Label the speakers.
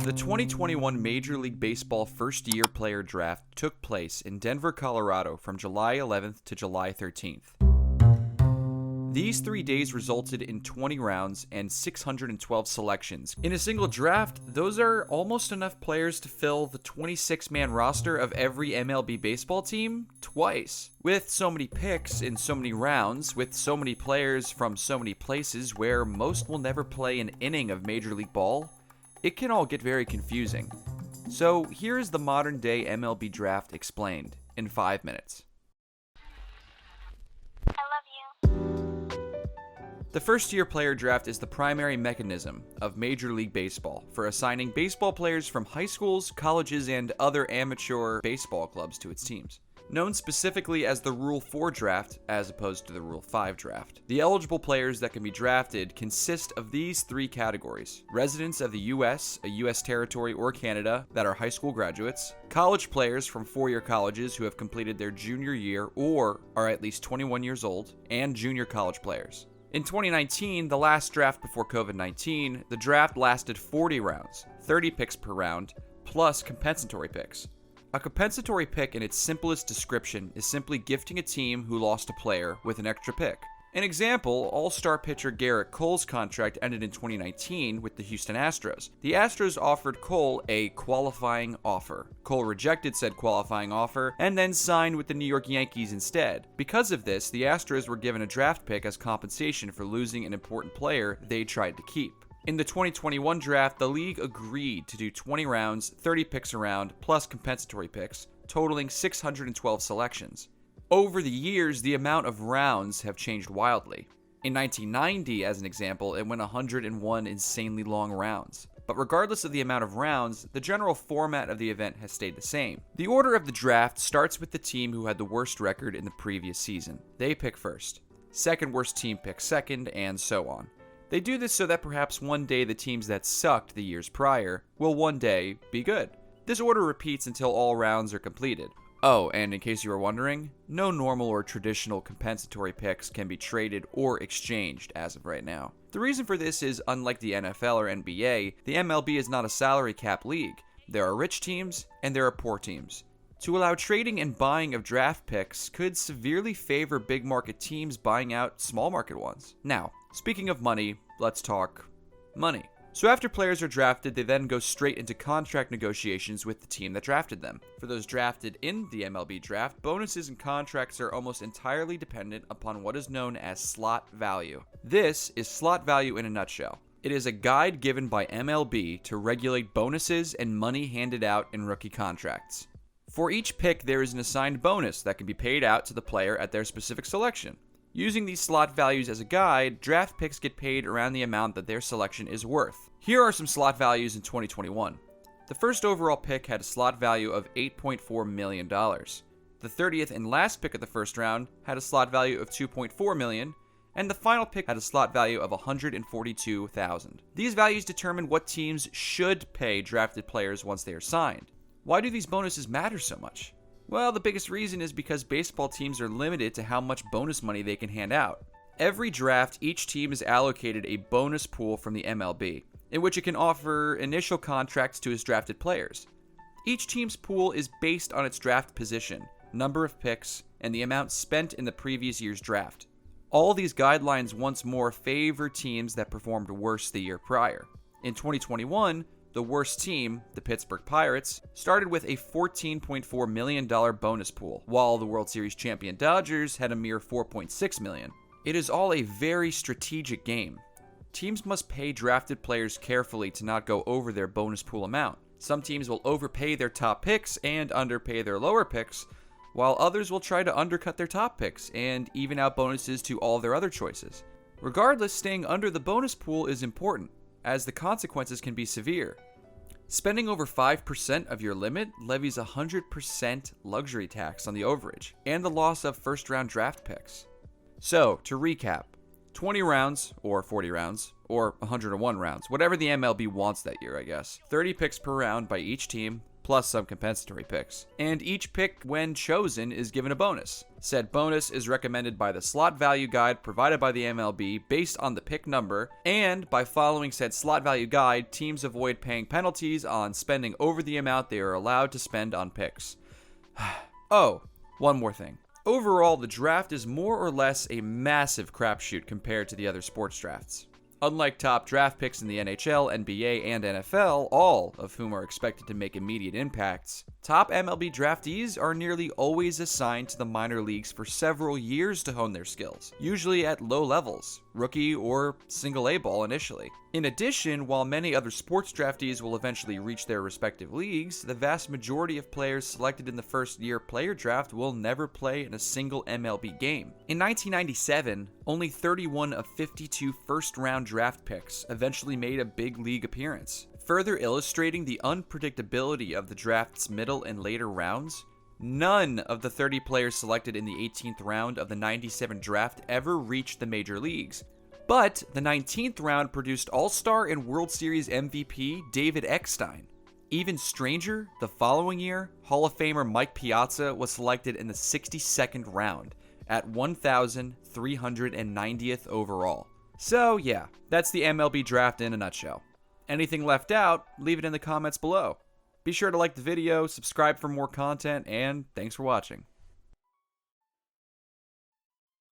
Speaker 1: The 2021 Major League Baseball first-year player draft took place in Denver, Colorado from July 11th to July 13th. These 3 days resulted in 20 rounds and 612 selections. In a single draft, those are almost enough players to fill the 26-man roster of every MLB baseball team twice. With so many picks in so many rounds, with so many players from so many places where most will never play an inning of Major League Ball, it can all get very confusing. So here is the modern day MLB draft explained in 5 minutes. The first-year player draft is the primary mechanism of Major League Baseball for assigning baseball players from high schools, colleges, and other amateur baseball clubs to its teams. Known specifically as the Rule 4 draft as opposed to the Rule 5 draft. The eligible players that can be drafted consist of these 3 categories: residents of the U.S., a U.S. territory, or Canada that are high school graduates, college players from 4-year colleges who have completed their junior year or are at least 21 years old, and junior college players. In 2019, the last draft before COVID-19, the draft lasted 40 rounds, 30 picks per round, plus compensatory picks. A compensatory pick in its simplest description is simply gifting a team who lost a player with an extra pick. An example, all-star pitcher Garrett Cole's contract ended in 2019 with the Houston Astros. The Astros offered Cole a qualifying offer. Cole rejected said qualifying offer and then signed with the New York Yankees instead. Because of this, the Astros were given a draft pick as compensation for losing an important player they tried to keep. In the 2021 draft, the league agreed to do 20 rounds, 30 picks a round, plus compensatory picks, totaling 612 selections. Over the years, the amount of rounds have changed wildly. In 1990, as an example, it went 101 insanely long rounds. But regardless of the amount of rounds, the general format of the event has stayed the same. The order of the draft starts with the team who had the worst record in the previous season. They pick first. Second worst team picks second, and so on. They do this so that perhaps one day the teams that sucked the years prior will one day be good. This order repeats until all rounds are completed. Oh, and in case you were wondering, no normal or traditional compensatory picks can be traded or exchanged as of right now. The reason for this is, unlike the NFL or NBA, the MLB is not a salary cap league. There are rich teams and there are poor teams. To allow trading and buying of draft picks could severely favor big market teams buying out small market ones. Now, speaking of money, let's talk money. So after players are drafted, they then go straight into contract negotiations with the team that drafted them. For those drafted in the MLB draft, bonuses and contracts are almost entirely dependent upon what is known as slot value. This is slot value in a nutshell. It is a guide given by MLB to regulate bonuses and money handed out in rookie contracts. For each pick, there is an assigned bonus that can be paid out to the player at their specific selection. Using these slot values as a guide, draft picks get paid around the amount that their selection is worth. Here are some slot values in 2021. The first overall pick had a slot value of $8.4 million. The 30th and last pick of the first round had a slot value of $2.4 million, and the final pick had a slot value of $142,000. These values determine what teams should pay drafted players once they are signed. Why do these bonuses matter so much? Well, the biggest reason is because baseball teams are limited to how much bonus money they can hand out. Every draft, each team is allocated a bonus pool from the MLB, in which it can offer initial contracts to its drafted players. Each team's pool is based on its draft position, number of picks, and the amount spent in the previous year's draft. All these guidelines once more favor teams that performed worse the year prior. In 2021, the worst team, the Pittsburgh Pirates, started with a $14.4 million bonus pool, while the World Series champion Dodgers had a mere $4.6 million. It is all a very strategic game. Teams must pay drafted players carefully to not go over their bonus pool amount. Some teams will overpay their top picks and underpay their lower picks, while others will try to undercut their top picks and even out bonuses to all their other choices. Regardless, staying under the bonus pool is important, as the consequences can be severe. Spending over 5% of your limit levies 100% luxury tax on the overage and the loss of first-round draft picks. So, to recap, 20 rounds, or 40 rounds, or 101 rounds, whatever the MLB wants that year, I guess. 30 picks per round by each team, plus some compensatory picks. And each pick, when chosen, is given a bonus. Said bonus is recommended by the slot value guide provided by the MLB based on the pick number, and by following said slot value guide, teams avoid paying penalties on spending over the amount they are allowed to spend on picks. Oh, one more thing. Overall, the draft is more or less a massive crapshoot compared to the other sports drafts. Unlike top draft picks in the NHL, NBA, and NFL, all of whom are expected to make immediate impacts, top MLB draftees are nearly always assigned to the minor leagues for several years to hone their skills, usually at low levels, rookie or single A ball initially. In addition, while many other sports draftees will eventually reach their respective leagues, the vast majority of players selected in the first-year player draft will never play in a single MLB game. In 1997, only 31 of 52 first-round draft picks eventually made a big league appearance. Further illustrating the unpredictability of the draft's middle and later rounds, none of the 30 players selected in the 18th round of the 97 draft ever reached the major leagues. But the 19th round produced All-Star and World Series MVP David Eckstein. Even stranger, the following year, Hall of Famer Mike Piazza was selected in the 62nd round at 1,390th overall. So yeah, that's the MLB draft in a nutshell. Anything left out, leave it in the comments below. Be sure to like the video, subscribe for more content, and thanks for watching.